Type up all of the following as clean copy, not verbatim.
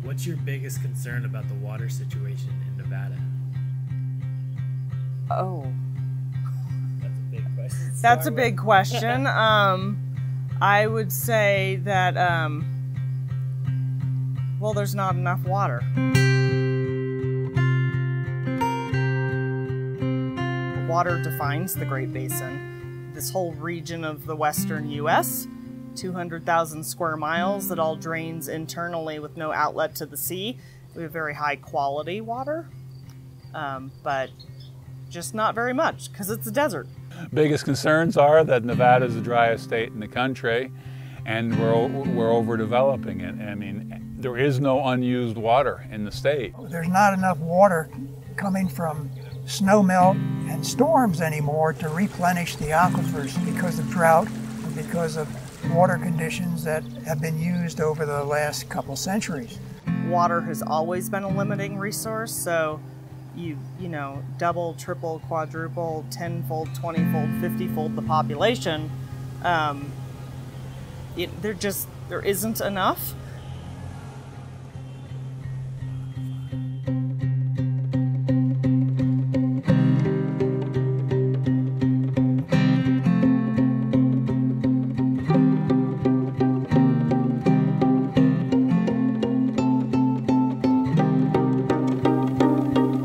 What's your biggest concern about the water situation in Nevada? Oh. That's a big question. That's a big question. I would say that, well, there's not enough water. Water defines the Great Basin. This whole region of the western U.S., 200,000 square miles that all drains internally with no outlet to the sea. We have very high quality water, but just not very much because it's a desert. Biggest concerns are that Nevada is the driest state in the country and we're overdeveloping it. I mean, there is no unused water in the state. There's not enough water coming from snowmelt and storms anymore to replenish the aquifers because of drought and because of water conditions that have been used over the last couple centuries. Water has always been a limiting resource, so you know, double, triple, quadruple, 10-fold, 20-fold, 50-fold the population, there isn't enough.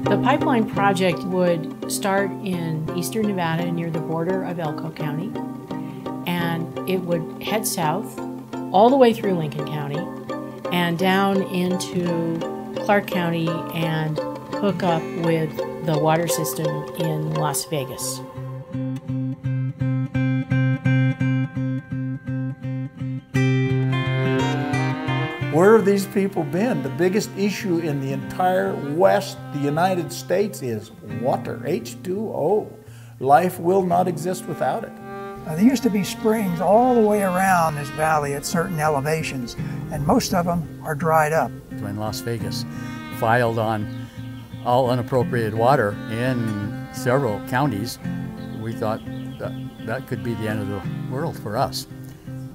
The pipeline project would start in eastern Nevada near the border of Elko County, and it would head south all the way through Lincoln County and down into Clark County and hook up with the water system in Las Vegas. Where have these people been? The biggest issue in the entire West, the United States, is water, H2O. Life will not exist without it. There used to be springs all the way around this valley at certain elevations, and most of them are dried up. When Las Vegas filed on all unappropriated water in several counties, we thought that could be the end of the world for us.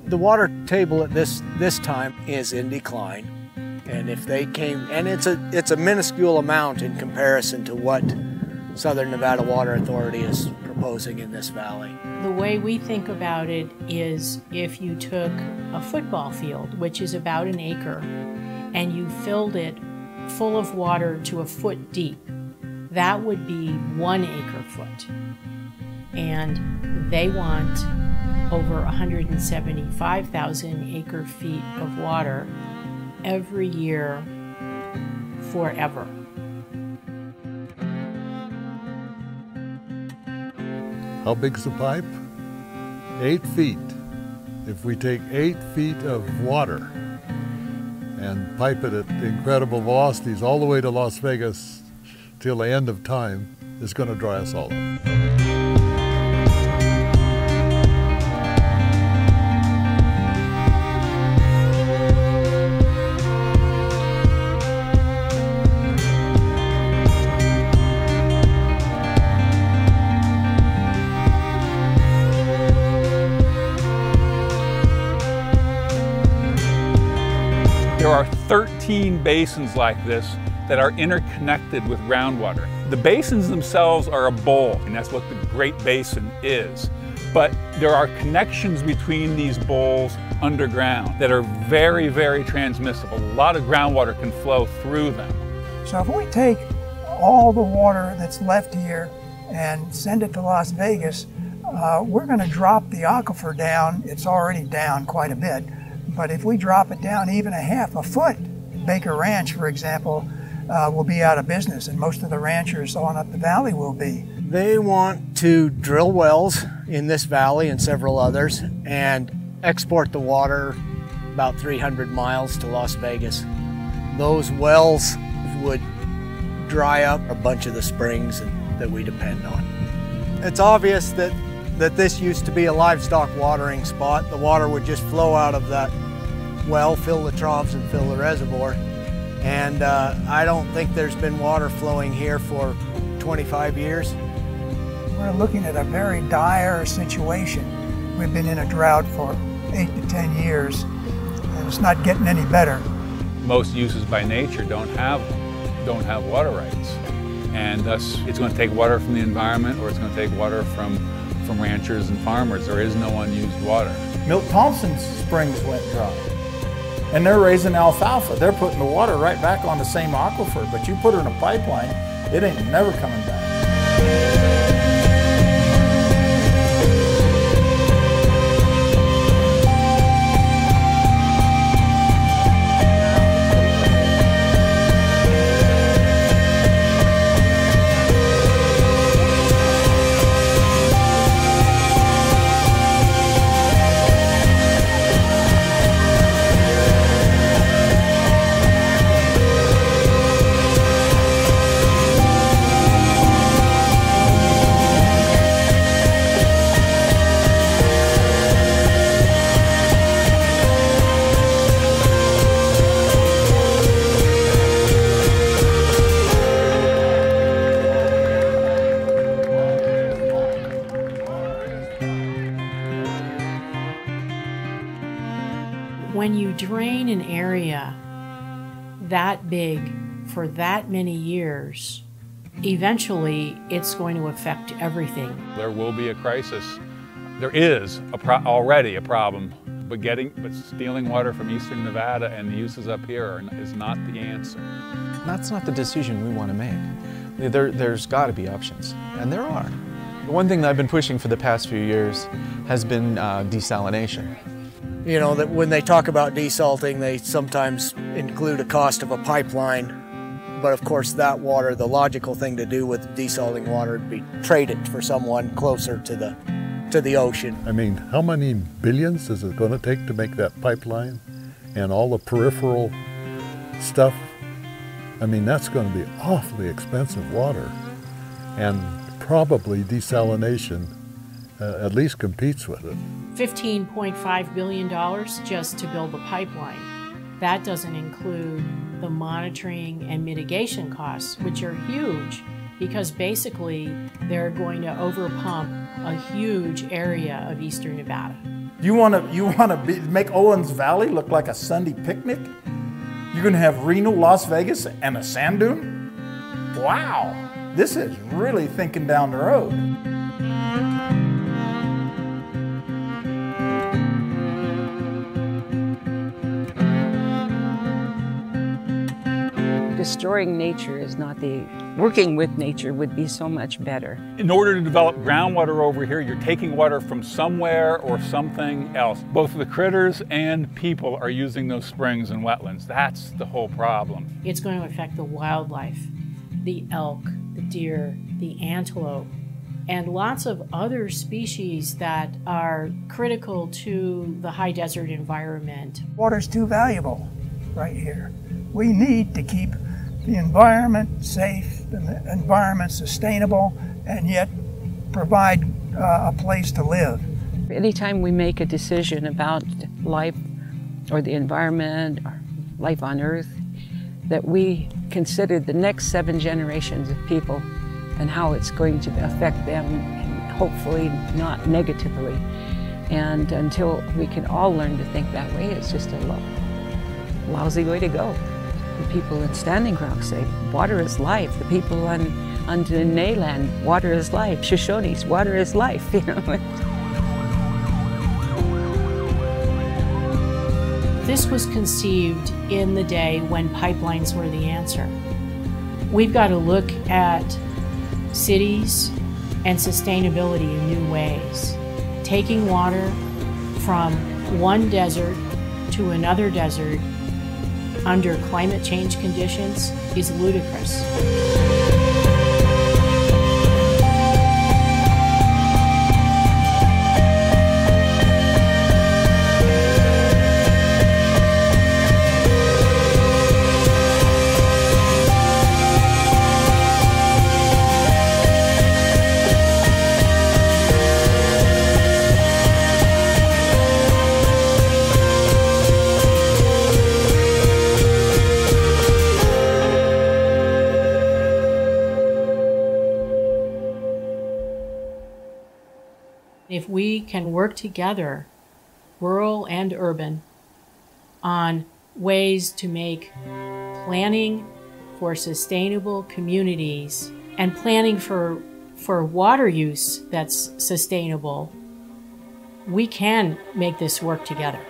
The water table at this time is in decline, and if they came, and it's a minuscule amount in comparison to what Southern Nevada Water Authority is proposing in this valley. The way we think about it is if you took a football field, which is about an acre, and you filled it full of water to a foot deep, that would be 1 acre foot. And they want over 175,000 acre feet of water every year forever. How big's the pipe? 8 feet. If we take 8 feet of water and pipe it at incredible velocities all the way to Las Vegas till the end of time, it's going to dry us all up. There are 13 basins like this that are interconnected with groundwater. The basins themselves are a bowl, and that's what the Great Basin is. But there are connections between these bowls underground that are very, very transmissible. A lot of groundwater can flow through them. So if we take all the water that's left here and send it to Las Vegas, we're going to drop the aquifer down. It's already down quite a bit. But if we drop it down even a foot, Baker Ranch, for example, will be out of business, and most of the ranchers on up the valley will be. They want to drill wells in this valley and several others and export the water about 300 miles to Las Vegas. Those wells would dry up a bunch of the springs that we depend on. It's obvious that this used to be a livestock watering spot. The water would just flow out of that well, fill the troughs and fill the reservoir. And I don't think there's been water flowing here for 25 years. We're looking at a very dire situation. We've been in a drought for 8 to 10 years, and it's not getting any better. most uses by nature don't have water rights. And thus, it's going to take water from the environment, or it's going to take water from ranchers and farmers. There is no unused water. Milt Thompson's springs went dry, and they're raising alfalfa. They're putting the water right back on the same aquifer, but you put her in a pipeline, it ain't never coming back. When you drain an area that big for that many years, eventually it's going to affect everything. There will be a crisis. There is already a problem, but stealing water from eastern Nevada and the uses up here is not the answer. That's not the decision we want to make. There's got to be options, and there are. The one thing that I've been pushing for the past few years has been desalination. You know, that when they talk about desalting, they sometimes include a cost of a pipeline. But of course, that water, the logical thing to do with desalting water would be trade it for someone closer to the ocean. I mean, how many billions is it going to take to make that pipeline and all the peripheral stuff? I mean, that's going to be awfully expensive water, and probably desalination at least competes with it. $15.5 billion just to build the pipeline. That doesn't include the monitoring and mitigation costs, which are huge, because basically they're going to overpump a huge area of eastern Nevada. You want to make Owens Valley look like a Sunday picnic? You're going to have Reno, Las Vegas, and a sand dune? Wow, this is really thinking down the road. Destroying nature is not working with nature would be so much better. In order to develop groundwater over here, you're taking water from somewhere or something else. Both the critters and people are using those springs and wetlands. That's the whole problem. It's going to affect the wildlife, the elk, the deer, the antelope, and lots of other species that are critical to the high desert environment. Water's too valuable right here. We need to keep the environment safe, the environment sustainable, and yet provide a place to live. Anytime we make a decision about life or the environment or life on Earth, that we consider the next 7 generations of people and how it's going to affect them, and hopefully not negatively. And until we can all learn to think that way, it's just a lousy way to go. The people in Standing Rock say, water is life. The people on Dene Land, water is life. Shoshones, water is life, you know. This was conceived in the day when pipelines were the answer. We've got to look at cities and sustainability in new ways. Taking water from one desert to another desert under climate change conditions is ludicrous. If we can work together, rural and urban, on ways to make planning for sustainable communities and planning for water use that's sustainable, we can make this work together.